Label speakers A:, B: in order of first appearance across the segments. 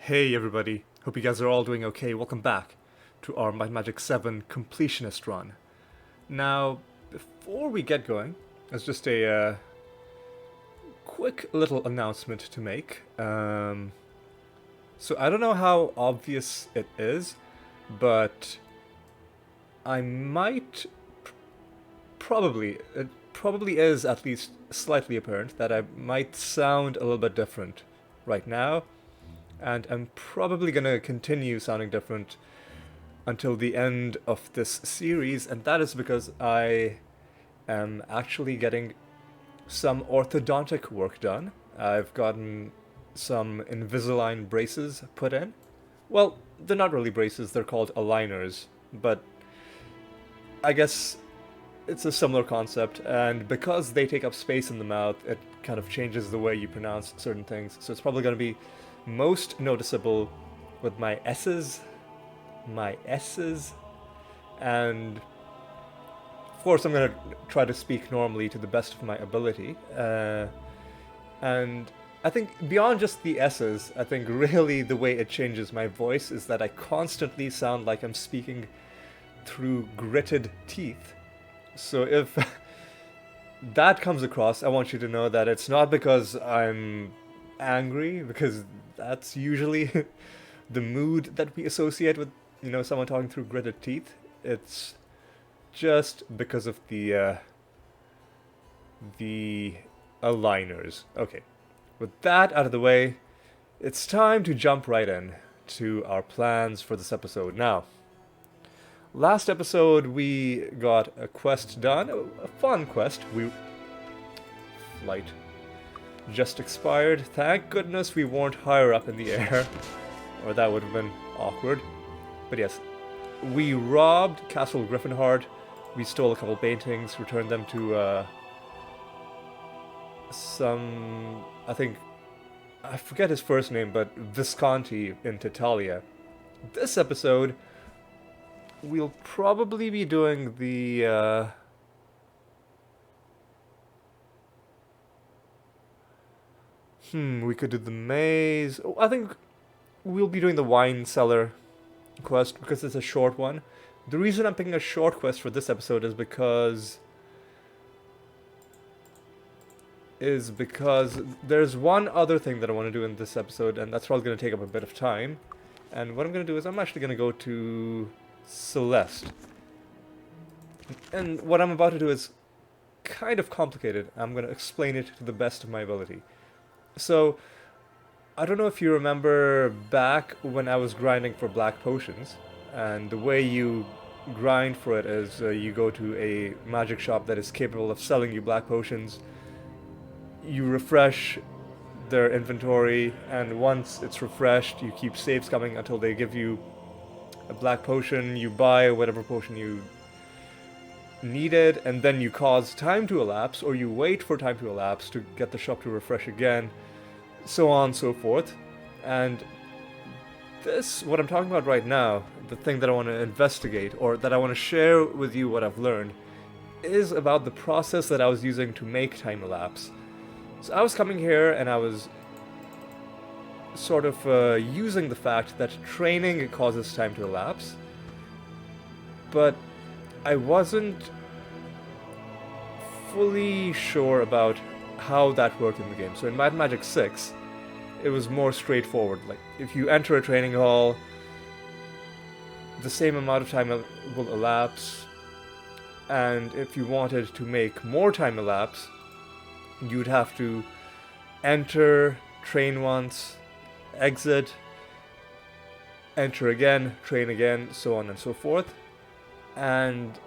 A: Hey everybody, hope you guys are all doing okay. Welcome back to our Might and Magic VII completionist run. Now, before we get going, there's just a quick little announcement to make. So I don't know how obvious it is, but I might it probably is at least slightly apparent that I might sound a little bit different right now, and I'm probably gonna continue sounding different until the end of this series, and that is because I am actually getting some orthodontic work done. I've gotten some Invisalign braces put in. Well, they're not really braces, they're called aligners, but I guess it's a similar concept, and because they take up space in the mouth, it kind of changes the way you pronounce certain things. So it's probably going to be most noticeable with my S's, and of course I'm going to try to speak normally to the best of my ability. And I think beyond just the S's, I think really the way it changes my voice is that I constantly sound like I'm speaking through gritted teeth. So if that comes across, I want you to know that it's not because I'm angry, because that's usually the mood that we associate with, someone talking through gritted teeth. It's just because of the aligners. Okay, with that out of the way, it's time to jump right in to our plans for this episode. Now, last episode we got a quest done, a fun quest. Flight just expired. Thank goodness we weren't higher up in the air, or that would have been awkward. But yes, we robbed Castle Griffinheart. We stole a couple paintings, returned them to I forget his first name, but Visconti in Tatalia. This episode, we'll probably be doing the we could do the maze. Oh, I think we'll be doing the wine cellar quest because it's a short one. The reason I'm picking a short quest for this episode is because there's one other thing that I want to do in this episode, and that's probably going to take up a bit of time. And what I'm going to do is I'm actually going to go to Celeste. And what I'm about to do is kind of complicated. I'm going to explain it to the best of my ability. So, I don't know if you remember back when I was grinding for black potions, and the way you grind for it is you go to a magic shop that is capable of selling you black potions. You refresh their inventory, and once it's refreshed, you keep saves coming until they give you a black potion. You buy whatever potion you needed, and then you cause time to elapse, or you wait for time to elapse to get the shop to refresh again, so on and so forth. And what I'm talking about right now, the thing that I want to investigate, or that I want to share with you what I've learned, is about the process that I was using to make time elapse. So I was coming here and I was sort of using the fact that training causes time to elapse, but I wasn't fully sure about how that worked in the game. So in Might and Magic VI, it was more straightforward. Like, if you enter a training hall, the same amount of time will elapse, and if you wanted to make more time elapse, you'd have to enter, train once, exit, enter again, train again, so on and so forth. And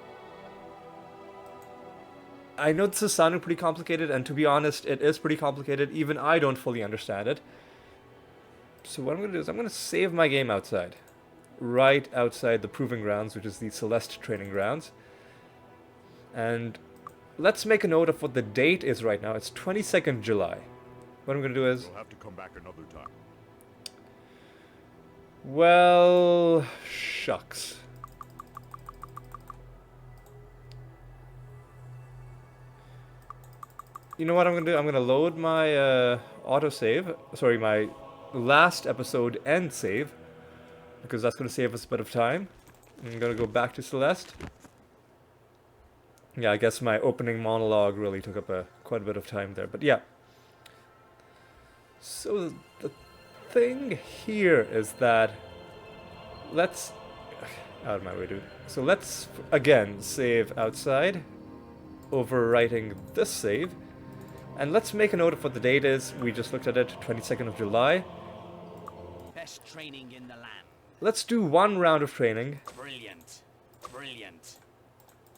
A: I know this is sounding pretty complicated, and to be honest, it is pretty complicated. Even I don't fully understand it. So what I'm going to do is I'm going to save my game outside. Right outside the Proving Grounds, which is the Celeste Training Grounds. And let's make a note of what the date is right now. It's 22nd July. What I'm going to do is...
B: You'll have to come back another time.
A: Well, shucks. You know what I'm going to do? I'm going to load my autosave. Sorry, my last episode end save, because that's going to save us a bit of time. I'm going to go back to Celeste. Yeah, I guess my opening monologue really took up quite a bit of time there, but yeah. So the thing here is that let's out of my way, dude. So let's again save outside, overwriting this save, and let's make a note of what the date is. We just looked at it, 22nd of July.
B: Best training in the land.
A: Let's do one round of training.
B: Brilliant. Brilliant.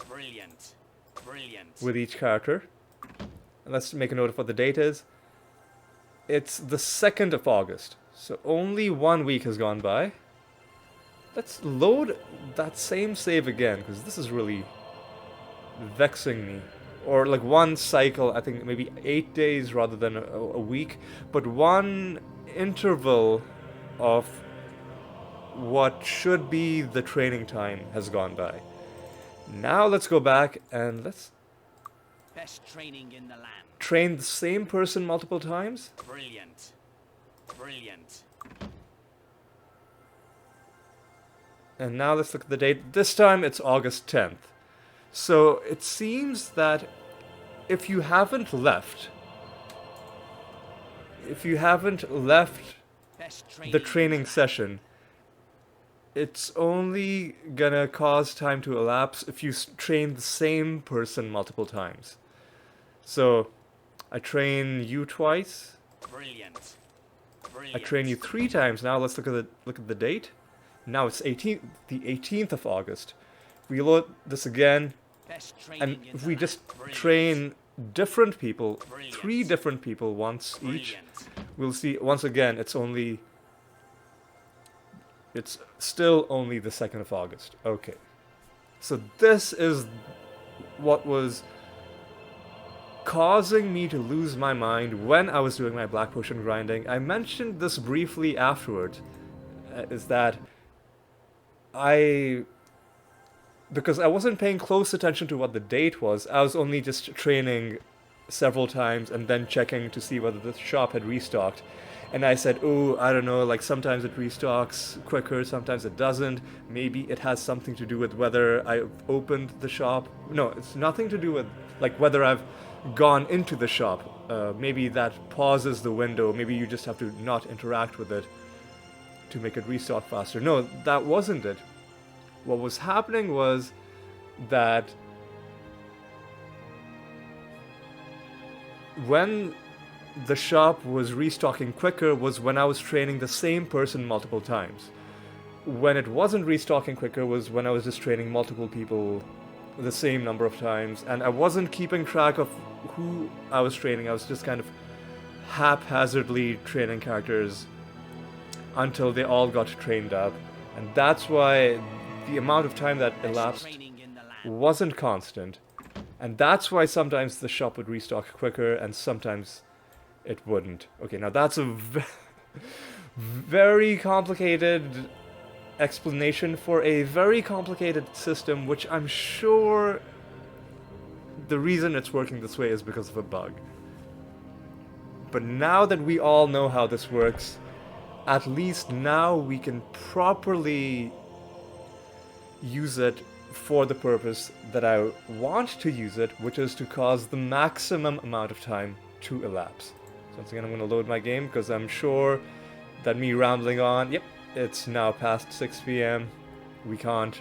B: Brilliant. Brilliant.
A: With each character. And let's make a note of what the date is. It's the 2nd of August. So only 1 week has gone by. Let's load that same save again, because this is really vexing me. Or like one cycle, I think maybe 8 days rather than a week. But one interval of what should be the training time has gone by. Now let's go back and let's
B: Best training in the land.
A: train the same person multiple times.
B: Brilliant. Brilliant.
A: And now let's look at the date. This time it's August 10th. So it seems that if you haven't left
B: Best training
A: the training session, it's only gonna cause time to elapse if you train the same person multiple times. So I train you twice.
B: Brilliant.
A: I
B: Brilliant.
A: train you 3 times. Now let's look at the date. Now it's the 18th of August. We load this again,
B: Best
A: and
B: training in
A: if
B: the
A: we
B: land.
A: just
B: Brilliant.
A: train different people,
B: Brilliant.
A: 3 different people once each,
B: Brilliant.
A: we'll see once again it's still only the 2nd of August. Okay. So this is what was causing me to lose my mind when I was doing my black potion grinding. I mentioned this briefly afterwards, is that because I wasn't paying close attention to what the date was, I was only just training several times and then checking to see whether the shop had restocked. And I said, oh, I don't know, like sometimes it restocks quicker, sometimes it doesn't. Maybe it has something to do with whether I opened the shop. No, it's nothing to do with like whether I've gone into the shop. Maybe that pauses the window. Maybe you just have to not interact with it to make it restock faster. No, that wasn't it. What was happening was that when the shop was restocking quicker was when I was training the same person multiple times. When it wasn't restocking quicker was when I was just training multiple people the same number of times, and I wasn't keeping track of who I was training. I was just kind of haphazardly training characters until they all got trained up, and that's why the amount of time that
B: Best
A: elapsed
B: training in the land.
A: wasn't constant, and that's why sometimes the shop would restock quicker and sometimes it wouldn't. Okay, now that's a very complicated explanation for a very complicated system, which I'm sure the reason it's working this way is because of a bug. But now that we all know how this works, at least now we can properly use it for the purpose that I want to use it, which is to cause the maximum amount of time to elapse. So once again, I'm going to load my game because I'm sure that me rambling on, yep, it's now past 6 p.m. We can't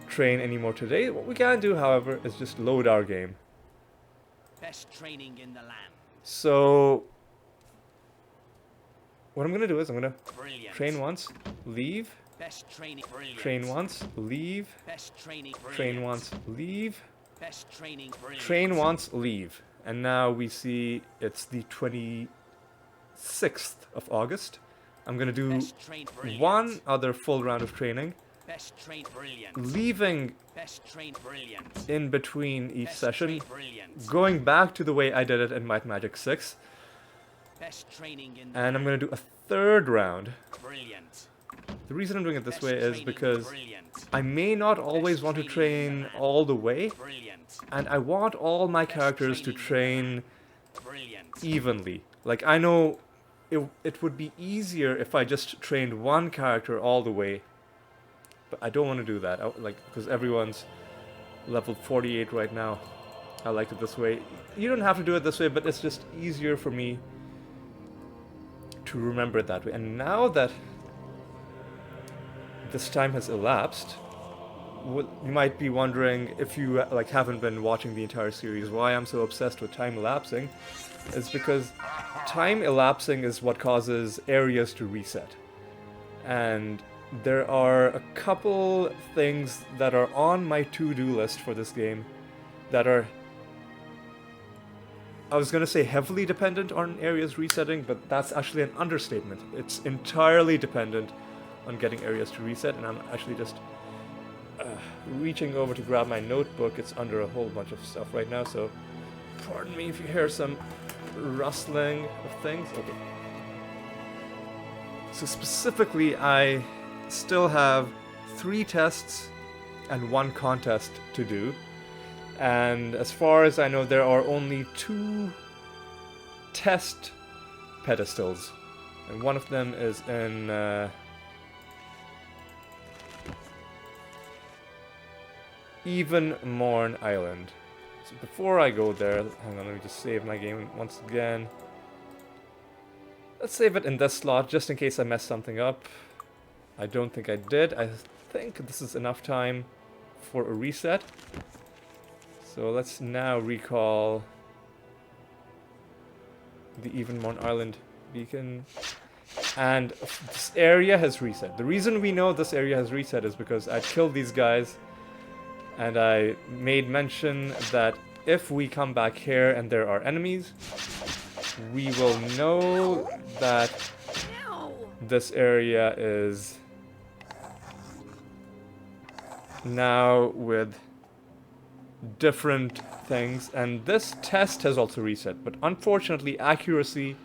A: train anymore today. What we can do, however, is just load our game.
B: Best training in the land.
A: So what I'm going to do is I'm going to
B: Brilliant.
A: train once, leave,
B: Best training. Brilliant.
A: train once, leave,
B: Best training.
A: train
B: Brilliant.
A: once, leave,
B: Best training. Brilliant.
A: train once, leave. And now we see it's the 26th of August. I'm going to do
B: Best train. Brilliant.
A: one other full round of training,
B: Best train. Brilliant.
A: leaving
B: Best train. Brilliant.
A: in between each
B: Best
A: session,
B: train. Brilliant.
A: going back to the way I did it in Might and Magic VI,
B: Best training in the
A: and I'm going to do a third round.
B: Brilliant.
A: The reason I'm doing it this
B: Best
A: way is
B: training.
A: because
B: Brilliant.
A: I may not always want to train all the way,
B: Brilliant.
A: and I want all my
B: Best
A: characters to
B: training
A: train
B: Brilliant.
A: evenly. Like, I know it would be easier if I just trained one character all the way. But I don't want to do that, like, because everyone's level 48 right now. I like it this way. You don't have to do it this way, but it's just easier for me to remember it that way. And now that this time has elapsed, you might be wondering, if you like haven't been watching the entire series, why I'm so obsessed with time elapsing. It's because time elapsing is what causes areas to reset. And there are a couple things that are on my to-do list for this game that are, I was gonna say heavily dependent on areas resetting, but that's actually an understatement. It's entirely dependent on getting areas to reset, and I'm actually just reaching over to grab my notebook. It's under a whole bunch of stuff right now, so pardon me if you hear some rustling of things. Okay. So specifically, I still have 3 tests and 1 contest to do. And as far as I know, there are only 2 test pedestals. And one of them is in Even Morn Island. So before I go there, hang on, let me just save my game once again. Let's save it in this slot, just in case I messed something up. I don't think I did. I think this is enough time for a reset. So let's now recall the Evenmorn Island beacon. And this area has reset. The reason we know this area has reset is because I killed these guys, and I made mention that if we come back here and there are enemies, we will know that this area is now with different things, and this test has also reset, but unfortunately accuracy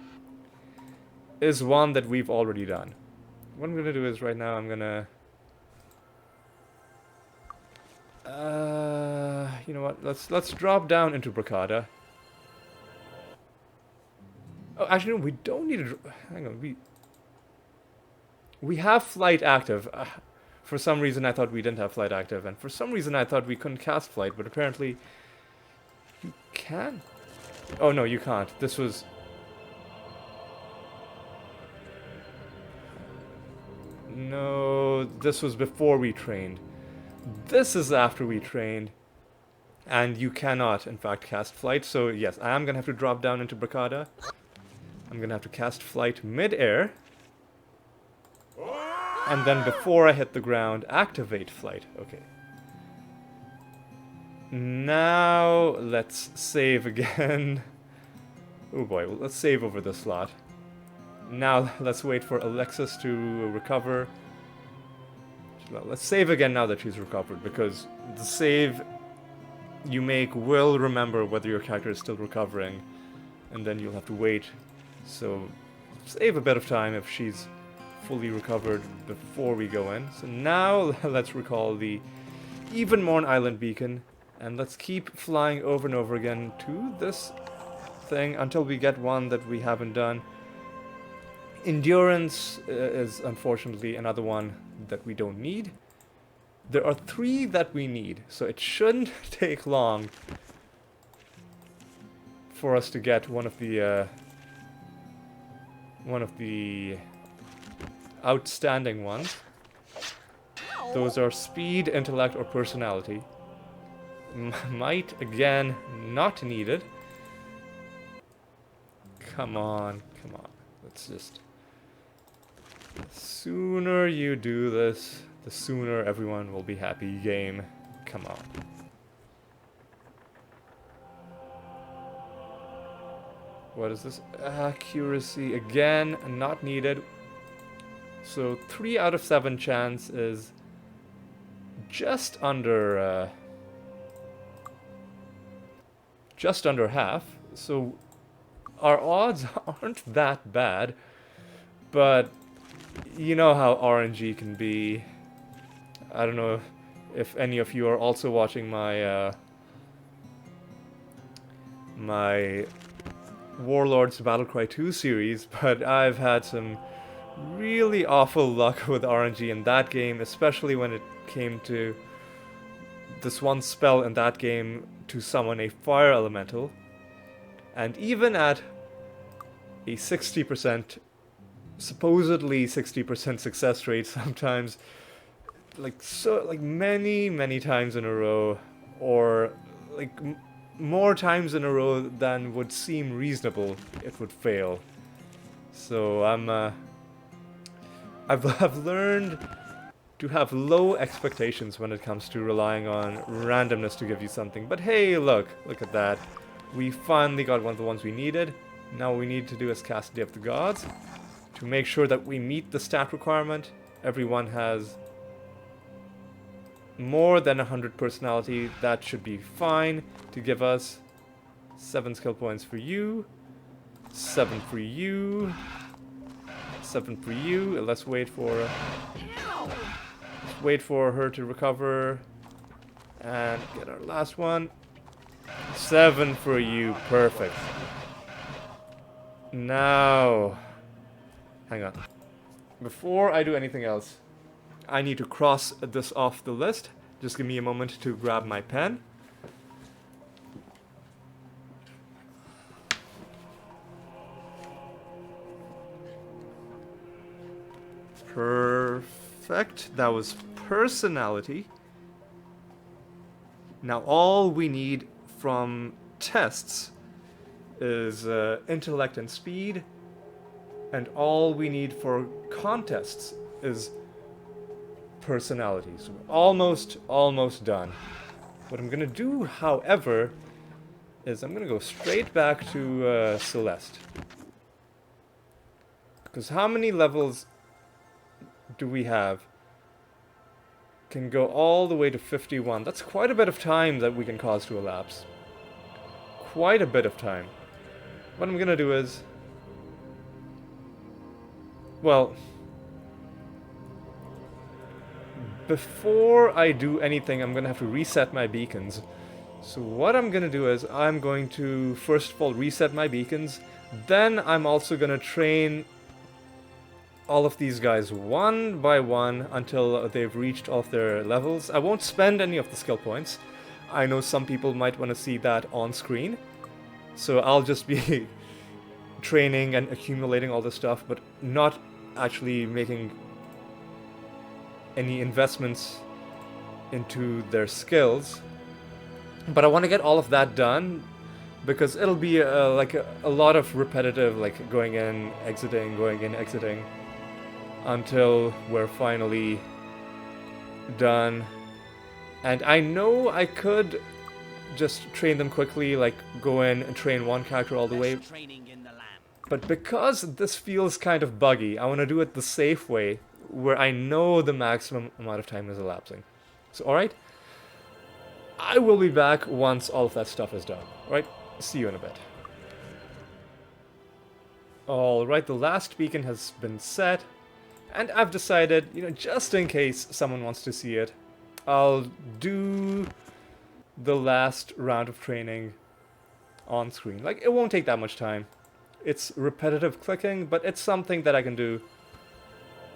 A: is one that we've already done. What I'm gonna do is right now I'm gonna you know what, let's drop down into Bracada. Oh, actually no, we don't need to, hang on, we have flight active. For some reason I thought we didn't have flight active, and for some reason I thought we couldn't cast flight, but apparently you can. Oh no, you can't. This was... No, this was before we trained. This is after we trained, and you cannot, in fact, cast flight. So yes, I am gonna have to drop down into Bracada. I'm gonna have to cast flight mid-air, and then before I hit the ground, activate flight. Okay. Now, let's save again. Oh boy, well, let's save over this slot. Now, let's wait for Alexis to recover. Let's save again now that she's recovered, because the save you make will remember whether your character is still recovering, and then you'll have to wait. So, save a bit of time if she's fully recovered before we go in. So now, let's recall the Evenmorn Island beacon, and let's keep flying over and over again to this thing until we get one that we haven't done. Endurance is unfortunately another one that we don't need. There are 3 that we need, so it shouldn't take long for us to get one of the outstanding ones. Those are speed, intellect, or personality. Might, again, not needed. Come on, come on. Let's just... The sooner you do this, the sooner everyone will be happy. Game, come on. What is this? Accuracy, again, not needed. So 3 out of 7 chance is just under half. So our odds aren't that bad, but you know how RNG can be. I don't know if any of you are also watching my my Warlords Battlecry 2 series, but I've had some really awful luck with RNG in that game, especially when it came to this one spell in that game to summon a fire elemental. And even at a 60%, supposedly 60% success rate sometimes, like many times in a row, or like more times in a row than would seem reasonable, it would fail. So I've learned to have low expectations when it comes to relying on randomness to give you something. But hey, look at that. We finally got one of the ones we needed. Now what we need to do is cast Day of the Gods to make sure that we meet the stat requirement. Everyone has more than 100 personality. That should be fine to give us 7 skill points for you, 7 for you, 7 for you. Let's wait for her to recover and get our last one. 7 for you. Perfect. Now, hang on. Before I do anything else, I need to cross this off the list. Just give me a moment to grab my pen. Perfect. That was personality. Now all we need from tests is intellect and speed, and all we need for contests is personality. So we're almost done. What I'm gonna do, however, is I'm gonna go straight back to Celeste. Because how many levels do we have? Can go all the way to 51. That's quite a bit of time that we can cause to elapse. Quite a bit of time. What I'm gonna do is... well... before I do anything, I'm gonna have to reset my beacons. So what I'm gonna do is, I'm going to first of all reset my beacons. Then I'm also gonna train all of these guys one by one until they've reached all of their levels. I won't spend any of the skill points. I know some people might want to see that on screen. So I'll just be training and accumulating all this stuff, but not actually making any investments into their skills. But I want to get all of that done because it'll be like a lot of repetitive, like going in, exiting, until we're finally done. And I know I could just train them quickly, like go in and train one character all the way. But because this feels kind of buggy, I want to do it the safe way, where I know the maximum amount of time is elapsing. So alright, I will be back once all of that stuff is done. Alright, see you in a bit. Alright, the last beacon has been set. And I've decided, just in case someone wants to see it, I'll do the last round of training on screen. Like, it won't take that much time. It's repetitive clicking, but it's something that I can do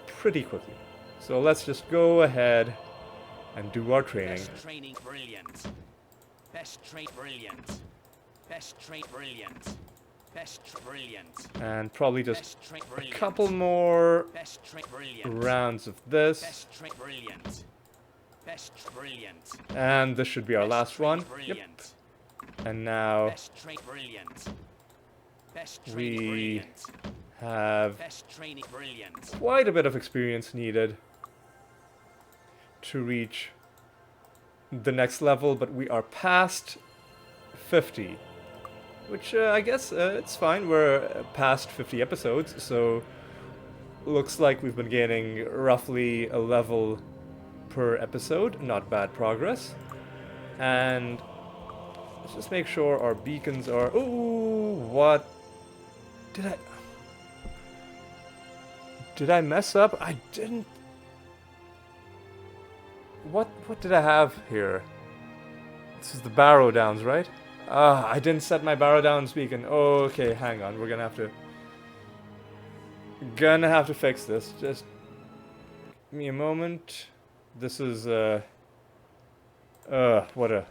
A: pretty quickly. So let's just go ahead and do our training.
B: Best training, brilliant. Best train, brilliant. Best train, brilliant. Brilliant.
A: And probably just a couple more rounds of this.
B: Brilliant. Brilliant.
A: And this should be our last one. Yep. And now we have quite a bit of experience needed to reach the next level, but we are past 50. Which, I guess, it's fine. We're past 50 episodes, so looks like we've been gaining roughly a level per episode. Not bad progress. And let's just make sure our beacons are... Ooh, what? Did I mess up? I didn't... What did I have here? This is the Barrow Downs, right? Ah, I didn't set my barrow down beacon. Okay, hang on. We're gonna have to fix this. Just give me a moment. This is what a...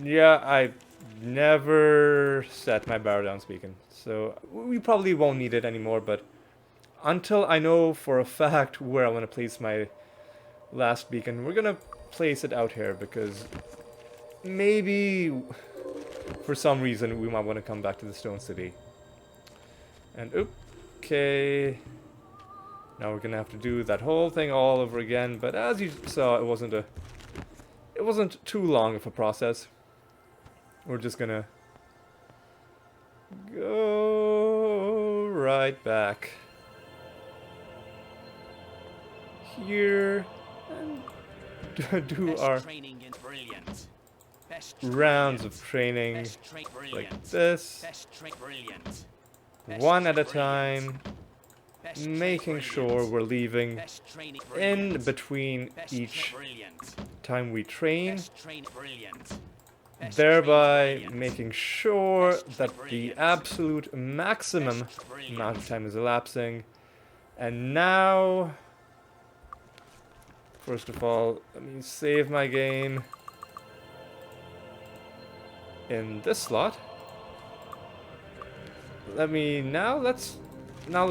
A: Yeah, I never set my barrow down beacon. So we probably won't need it anymore, but until I know for a fact where I want to place my last beacon, we're gonna place it out here because maybe for some reason we might want to come back to the Stone City. And okay, now we're gonna have to do that whole thing all over again. But as you saw, it wasn't too long of a process. We're just gonna go right back here and do
B: Best
A: our
B: training in brilliant. Best
A: rounds of
B: brilliant.
A: training
B: Best tra-
A: like
B: brilliant.
A: this,
B: Best brilliant. Best
A: one at a
B: brilliant.
A: time,
B: Best
A: making
B: brilliant.
A: sure we're leaving
B: Best training
A: in
B: brilliant.
A: between
B: Best
A: each
B: brilliant.
A: time we train,
B: Best train brilliant. Best
A: thereby
B: train brilliant.
A: making sure
B: Best
A: that the
B: brilliant.
A: absolute maximum
B: Best brilliant.
A: amount of time is elapsing. And now, first of all, let me save my game in this slot. Let's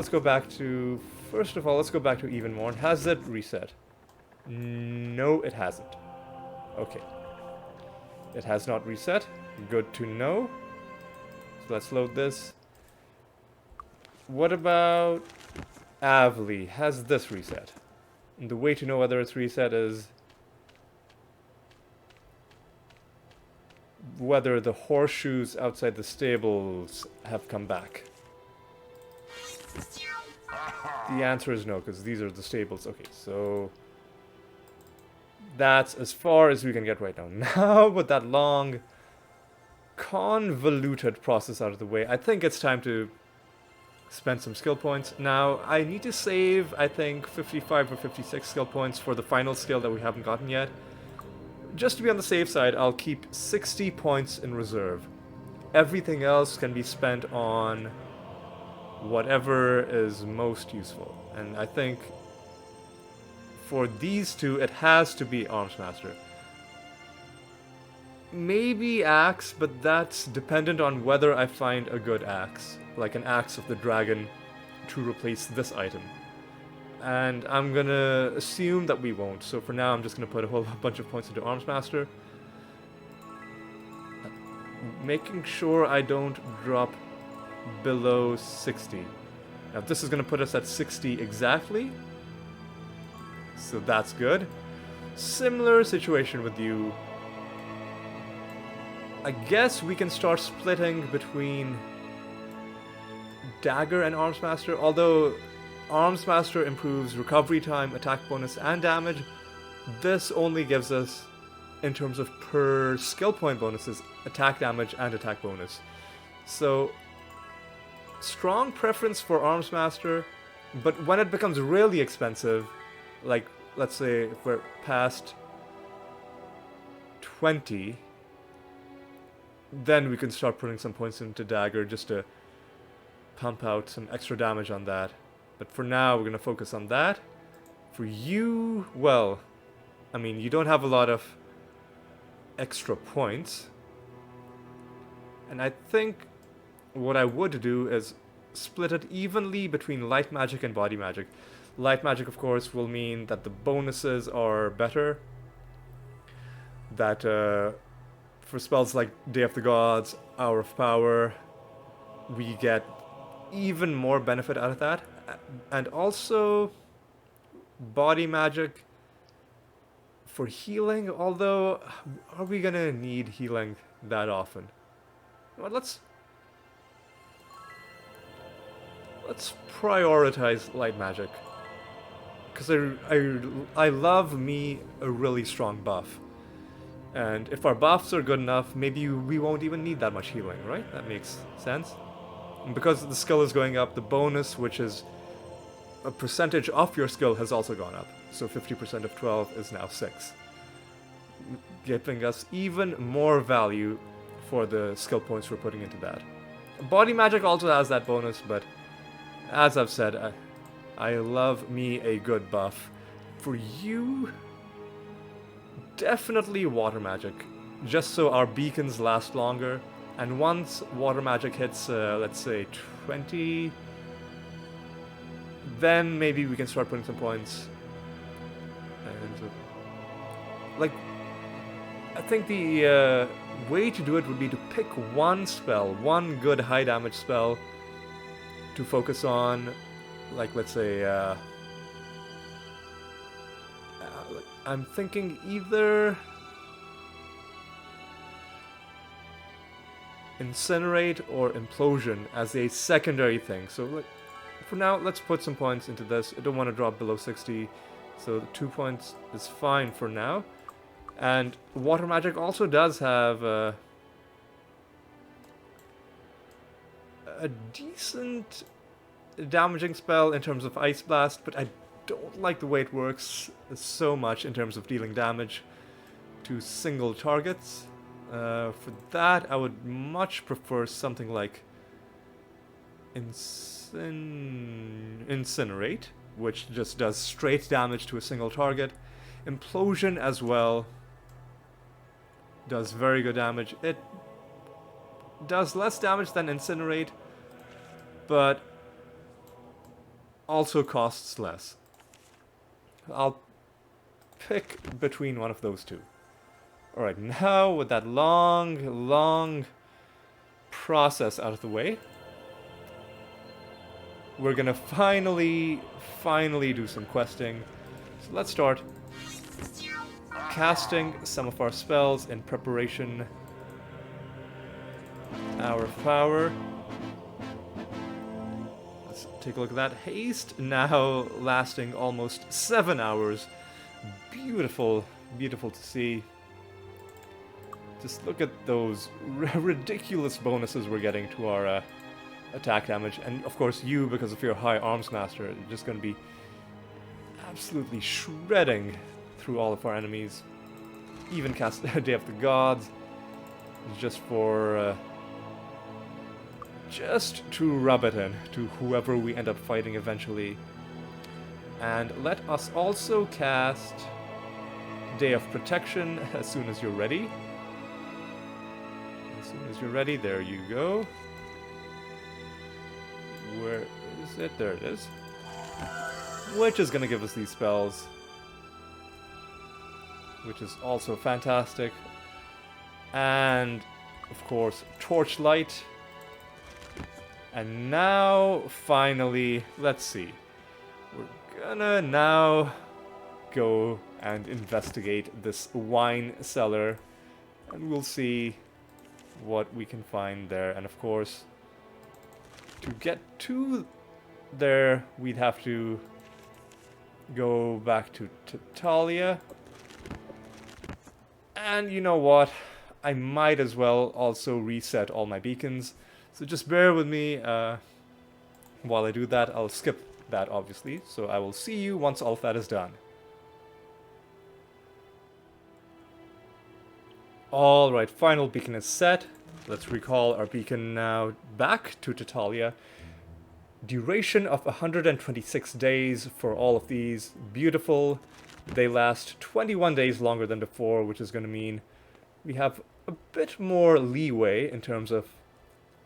A: go back to, first of all, let's go back to even more. Has it reset? No, it hasn't. Okay. It has not reset. Good to know. So let's load this. What about Avli? Has this reset? And the way to know whether it's reset is whether the horseshoes outside the stables have come back. The answer is no, because these are the stables. Okay, so that's as far as we can get right now. Now, with that long, convoluted process out of the way, I think it's time to spend some skill points. Now, I need to save, I think, 55 or 56 skill points for the final skill that we haven't gotten yet. Just to be on the safe side, I'll keep 60 points in reserve. Everything else can be spent on whatever is most useful. And I think for these two, it has to be Arms Master. Maybe Axe, but that's dependent on whether I find a good Axe, like an Axe of the Dragon, to replace this item. And I'm gonna assume that we won't, so for now I'm just gonna put a whole bunch of points into Arms Master. Making sure I don't drop below 60. Now this is gonna put us at 60 exactly, so that's good. Similar situation with you. I guess we can start splitting between Dagger and Arms Master, although Arms Master improves recovery time, attack bonus, and damage. This only gives us, in terms of per skill point bonuses, attack damage and attack bonus. So, strong preference for Arms Master, but when it becomes really expensive, like, let's say if we're past 20, then we can start putting some points into Dagger just to pump out some extra damage on that. But for now, we're going to focus on that. For you, well, I mean, you don't have a lot of extra points. And I think what I would do is split it evenly between light magic and body magic. Light magic, of course, will mean that the bonuses are better. That for spells like Day of the Gods, Hour of Power, we get even more benefit out of that. And also body magic for healing, although are we gonna need healing that often? Well, let's prioritize light magic, because I love me a really strong buff, and if our buffs are good enough, maybe we won't even need that much healing, right? That makes sense. And because the skill is going up, the bonus, which is a percentage of your skill, has also gone up. So 50% of 12 is now 6. giving us even more value for the skill points we're putting into that. Body magic also has that bonus, but as I've said, I love me a good buff. For you, definitely water magic, just so our beacons last longer. And once water magic hits, let's say 20, then maybe we can start putting some points. And like, I think the way to do it would be to pick one spell, one good high damage spell to focus on. Like, let's say, I'm thinking either Incinerate or Implosion as a secondary thing. So for now, let's put some points into this. I don't want to drop below 60, so 2 points is fine for now. And water magic also does have a decent damaging spell in terms of Ice Blast, but I don't like the way it works so much in terms of dealing damage to single targets. For that, I would much prefer something like Incinerate, which just does straight damage to a single target. Implosion as well does very good damage. It does less damage than Incinerate, but also costs less. I'll pick between one of those two. Alright, now with that long process out of the way, we're gonna finally do some questing. So let's start casting some of our spells in preparation. Hour of Power. Let's take a look at that. Haste now lasting almost 7 hours. Beautiful, beautiful to see. Just look at those ridiculous bonuses we're getting to our attack damage. And of course you, because of your high arms master, are just going to be absolutely shredding through all of our enemies. Even cast Day of the Gods, just for just to rub it in to whoever we end up fighting eventually. And let us also cast Day of Protection as soon as you're ready. As soon as you're ready, there you go. Where is it? There it is. Which is going to give us these spells. Which is also fantastic. And, of course, Torchlight. And now, finally, let's see. We're gonna now go and investigate this wine cellar. And we'll see what we can find there. And of course, to get to there, we'd have to go back to Tatalia. And you know what? I might as well also reset all my beacons. So just bear with me while I do that. I'll skip that, obviously. So I will see you once all of that is done. Alright, final beacon is set. Let's recall our beacon now back to Tatalia. Duration of 126 days for all of these. Beautiful. They last 21 days longer than before, which is going to mean we have a bit more leeway in terms of,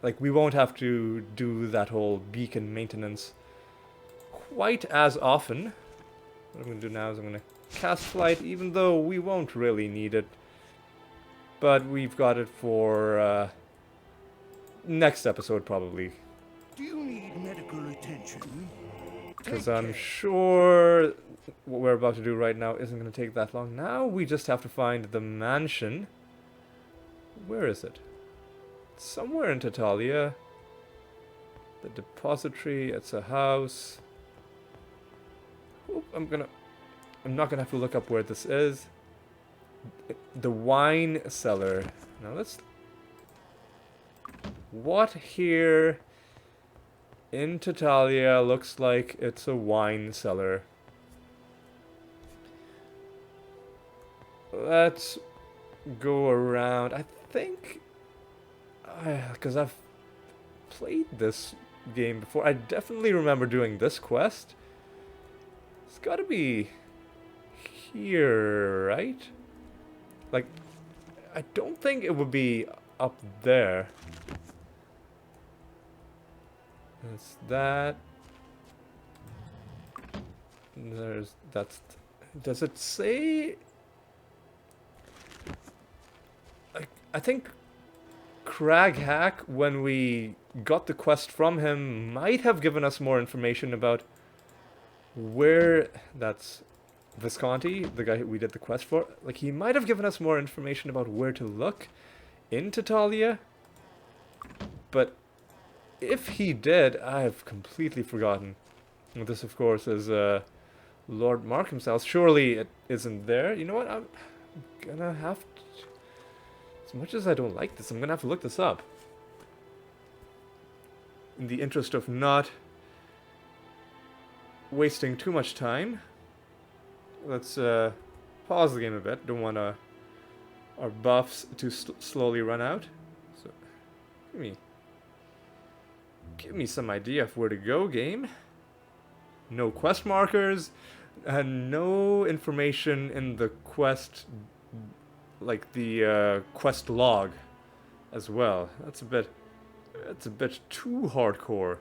A: like, we won't have to do that whole beacon maintenance quite as often. What I'm going to do now is I'm going to cast Flight, even though we won't really need it. But we've got it for next episode, probably.
C: Do you need medical attention?
A: Because I'm sure what we're about to do right now isn't going to take that long. Now we just have to find the mansion. Where is it? It's somewhere in Tatalia. The depository, it's a house. Oop, I'm not gonna have to look up where this is. The wine cellar. Now let's... What here in Tatalia looks like it's a wine cellar? Let's go around. I think, because I've played this game before, I definitely remember doing this quest. It's got to be here, right? Like, I don't think it would be up there. That's that. That's. Does it say? I think Crag Hack, when we got the quest from him, might have given us more information about where. That's Visconti, the guy we did the quest for. Like, he might have given us more information about where to look in Tatalia. But if he did, I've completely forgotten. This, of course, is Lord Markham's house. Surely it isn't there. You know what? I'm gonna have to... As much as I don't like this, I'm gonna have to look this up. In the interest of not wasting too much time, let's pause the game a bit. Don't want our buffs to slowly run out. So, give me some idea of where to go, game. No quest markers, and no information in the quest, like the quest log, as well. That's a bit too hardcore.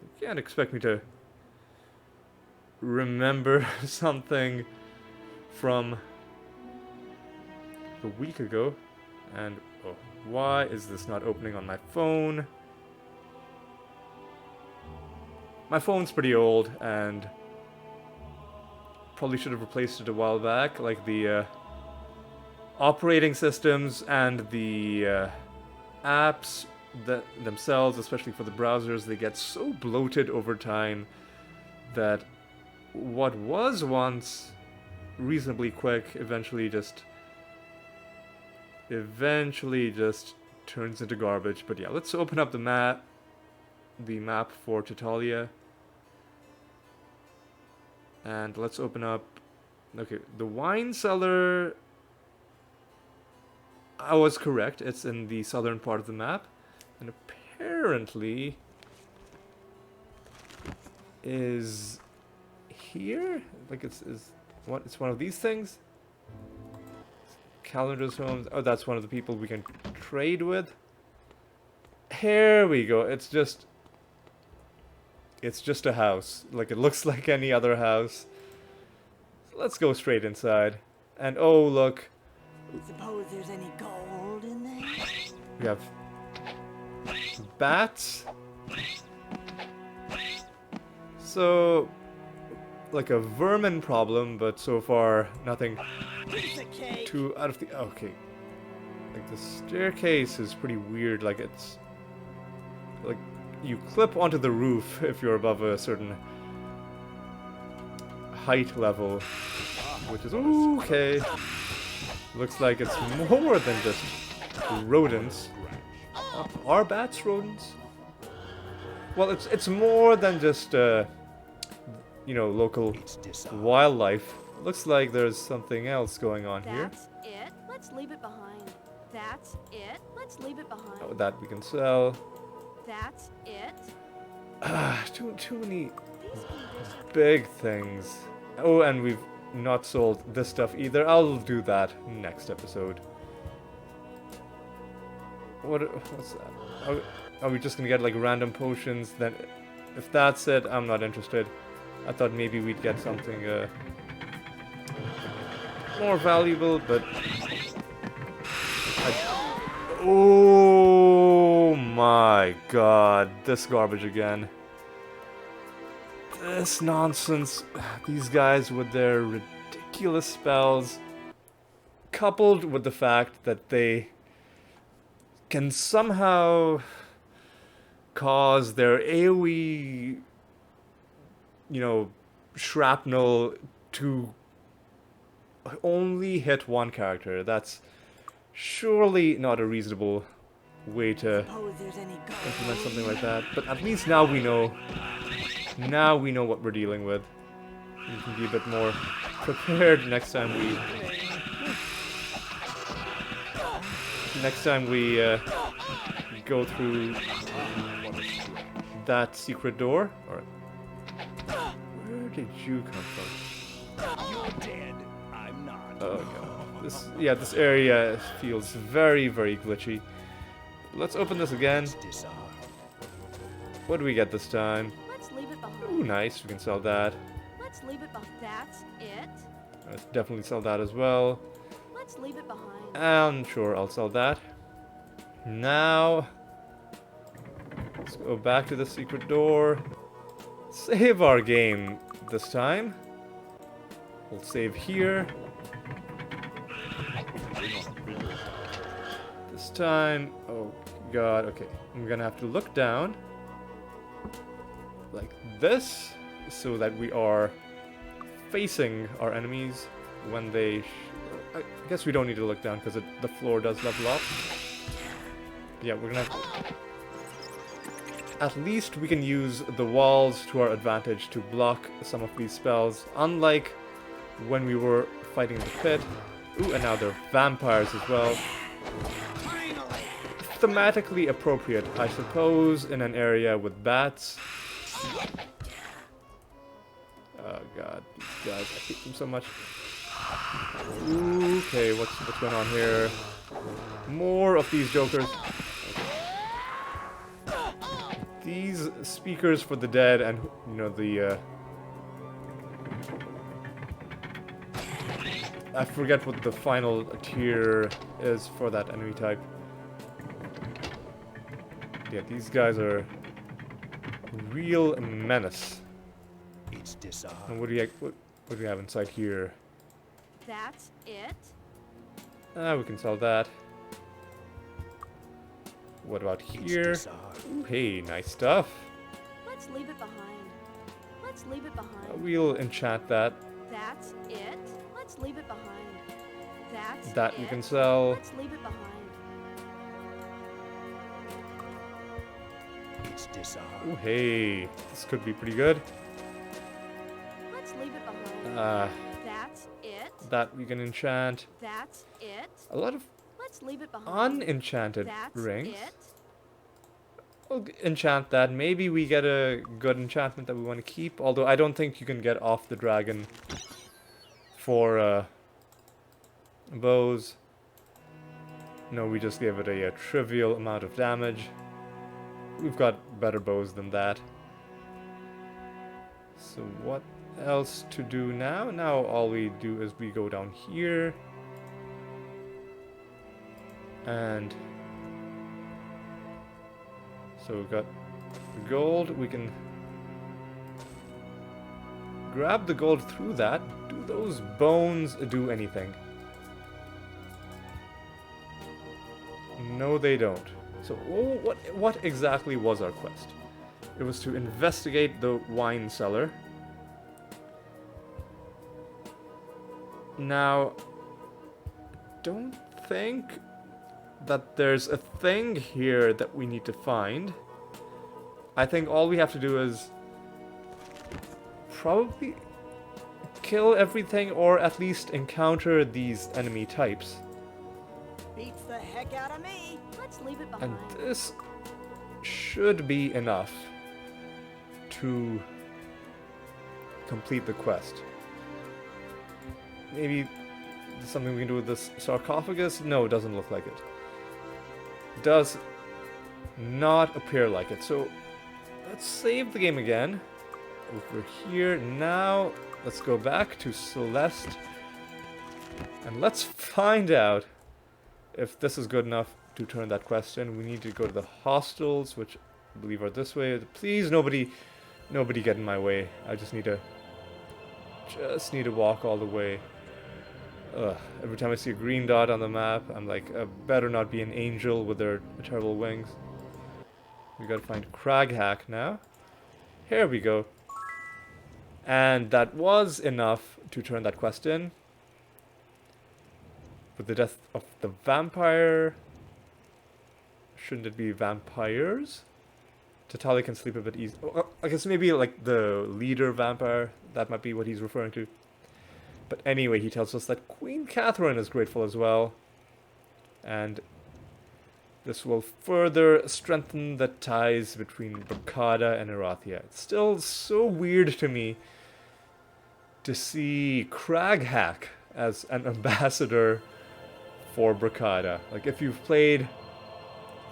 A: You can't expect me to remember something from a week ago. And oh, why is this not opening on my phone? My phone's pretty old, and probably should have replaced it a while back. Like, the operating systems and the apps themselves, especially for the browsers, they get so bloated over time that what was once reasonably quick eventually just turns into garbage. But yeah, let's open up the map for Tatalia, and let's open up, okay, the wine cellar. I was correct, it's in the southern part of the map, and apparently is here. Like, it's one of these things. Calendar's homes. Oh, that's one of the people we can trade with. Here we go. It's just a house. Like, it looks like any other house. So let's go straight inside. And oh, look.
D: Suppose there's any gold in there?
A: We have bats. So, like a vermin problem, but so far nothing too out of the... Okay. Like, the staircase is pretty weird. Like, it's... like, you clip onto the roof if you're above a certain height level, which is okay. Looks like it's more than just rodents. Are bats rodents? Well, it's more than just local wildlife. Looks like there's something else going on here.
E: That's it. Let's leave it behind. That's it. Let's leave it behind.
A: Oh, that we can sell.
E: That's it.
A: Too many big things. Oh, and we've not sold this stuff either. I'll do that next episode. What's that? Are we just gonna get like random potions? Then, if that's it, I'm not interested. I thought maybe we'd get something more valuable, but oh my god, this garbage again. This nonsense. These guys with their ridiculous spells, coupled with the fact that they can somehow cause their AoE, shrapnel to only hit one character. That's surely not a reasonable way to implement something like that. But at least now we know. Now we know what we're dealing with. We can be a bit more prepared next time we next time we go through that secret door. Alright. Where did you come from?
C: You're dead. I'm not.
A: Oh god. This area feels very, very glitchy. Let's open this again.
C: Disarm.
A: What do we get this time?
E: Let's leave it behind.
A: Ooh, nice. We can sell that.
E: Let's leave it behind. That's it.
A: Let's definitely sell that as well.
E: Let's leave it behind.
A: And sure, I'll sell that. Now, let's go back to the secret door. Save our game this time. We'll save here. This time, oh god, okay. I'm gonna have to look down like this so that we are facing our enemies when they... I guess we don't need to look down because the floor does level up. Yeah, we're gonna have... At least we can use the walls to our advantage to block some of these spells, unlike when we were fighting the pit. Ooh, and now they're vampires as well. Thematically appropriate, I suppose, in an area with bats. Oh god, these guys, I hate them so much. Okay, what's going on here? More of these jokers. These speakers for the dead and, you know, the, I forget what the final tier is for that enemy type. Yeah, these guys are a real menace.
C: It's disarmed.
A: And what do we have inside here?
E: That's it.
A: Ah, we can sell that. What about here?
C: It's disarmed.
A: Ooh, hey, nice stuff.
E: Let's leave it behind. Let's leave it behind.
A: We'll enchant that.
E: That's it. Let's leave it behind. That's
A: That
E: it.
A: we can sell.
E: Let's leave it behind.
C: It's disarmed.
A: Ooh, hey, this could be pretty good.
E: Let's leave it behind. That's it.
A: That we can enchant.
E: That's it.
A: A lot of
E: Let's leave it behind.
A: unenchanted
E: That's
A: rings.
E: it.
A: We'll enchant that. Maybe we get a good enchantment that we want to keep. Although I don't think you can get off the dragon for bows. No, we just gave it a trivial amount of damage. We've got better bows than that. So what else to do now? Now all we do is we go down here. And so we've got the gold. We can grab the gold through that. Do those bones do anything? No, they don't. So what exactly was our quest? It was to investigate the wine cellar. Now, don't think that there's a thing here that we need to find. I think all we have to do is probably kill everything or at least encounter these enemy types.
D: Beats the heck out of me.
E: Let's leave it
A: And
E: behind.
A: this should be enough to complete the quest. Maybe something we can do with this sarcophagus? No, it doesn't look like it. Does not appear like it. So let's save the game again. Over here. Now let's go back to Celeste. And let's find out if this is good enough to turn that quest in. We need to go to the hostels, which I believe are this way. Please, nobody get in my way. I just need to walk all the way. Ugh, every time I see a green dot on the map, I'm like, better not be an angel with their terrible wings. We gotta find Craghack now. Here we go. And that was enough to turn that quest in. With the death of the vampire... Shouldn't it be vampires? Tatalia can sleep a bit easy. Oh, I guess maybe like the leader vampire. That might be what he's referring to. But anyway, he tells us that Queen Catherine is grateful as well. And This will further strengthen the ties between Bracada and Erathia. It's still so weird to me to see Craghack as an ambassador for Bracada. Like, if you've played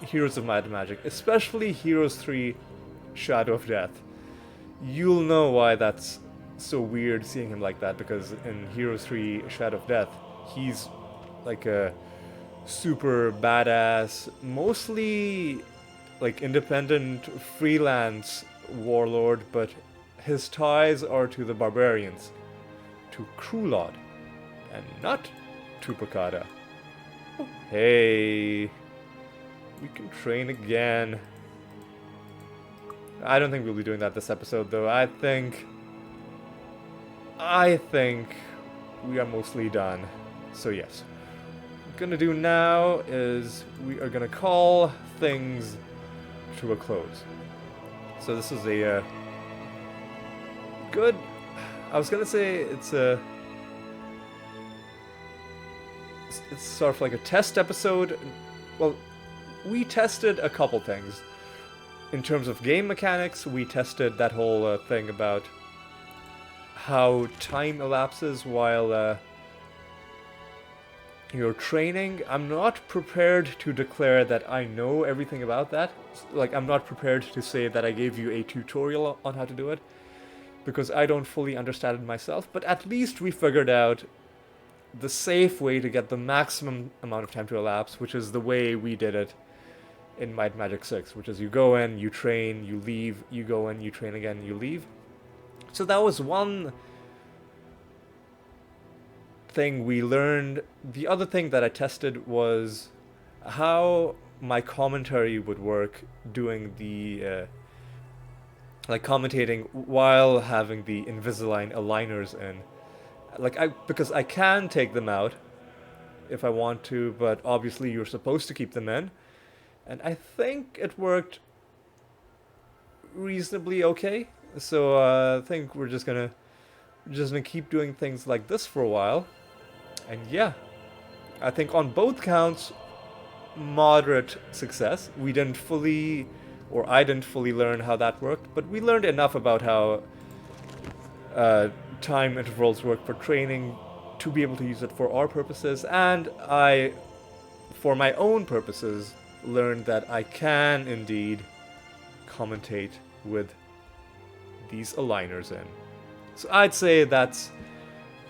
A: Heroes of Might and Magic, especially Heroes 3 Shadow of Death, you'll know why that's so weird seeing him like that, because in Heroes 3 Shadow of Death, he's like a super badass, mostly like independent freelance warlord, but his ties are to the barbarians, to Krulod, and not to Bracada. Oh, hey, we can train again. I don't think we'll be doing that this episode, though. I think we are mostly done. So yes, what we're gonna do now is we are gonna call things to a close. So this is a good, I was gonna say it's sort of like a test episode. Well, we tested a couple things. In terms of game mechanics, we tested that whole thing about how time elapses while you're training. I'm not prepared to declare that I know everything about that. Like, I'm not prepared to say that I gave you a tutorial on how to do it, because I don't fully understand it myself, but at least we figured out the safe way to get the maximum amount of time to elapse, which is the way we did it in Might and Magic VI, which is you go in, you train, you leave, you go in, you train again, you leave. So that was one thing we learned. The other thing that I tested was how my commentary would work doing the like commentating while having the Invisalign aligners in. Like, because I can take them out if I want to, but obviously you're supposed to keep them in. And I think it worked reasonably okay. So I think we're just gonna keep doing things like this for a while. And yeah, I think on both counts, moderate success. We didn't fully, or I didn't fully learn how that worked, but we learned enough about how time intervals work for training to be able to use it for our purposes, and I, for my own purposes, learned that I can indeed commentate with these aligners in. So I'd say that's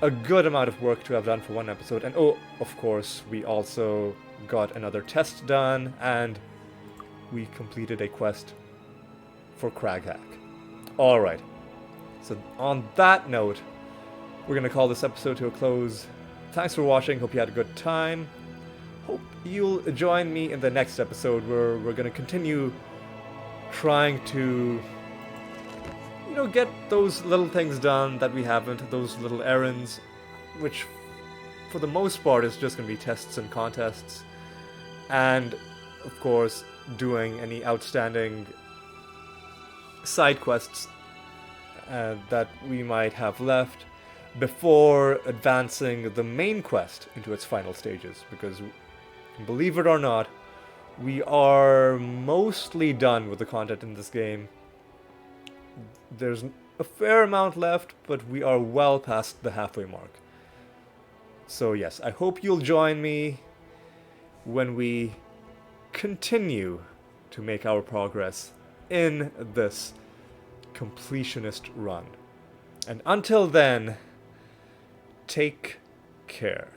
A: a good amount of work to have done for one episode. And oh, of course, we also got another test done, and we completed a quest for Craghack. Alright, so on that note, we're gonna call this episode to a close. Thanks for watching, hope you had a good time. Hope you'll join me in the next episode, where we're gonna continue trying to, you know, get those little things done that we haven't, those little errands, which for the most part is just gonna be tests and contests, and of course doing any outstanding side quests that we might have left before advancing the main quest into its final stages, because believe it or not, we are mostly done with the content in this game. There's a fair amount left, but we are well past the halfway mark. So yes, I hope you'll join me when we continue to make our progress in this completionist run. And until then, take care.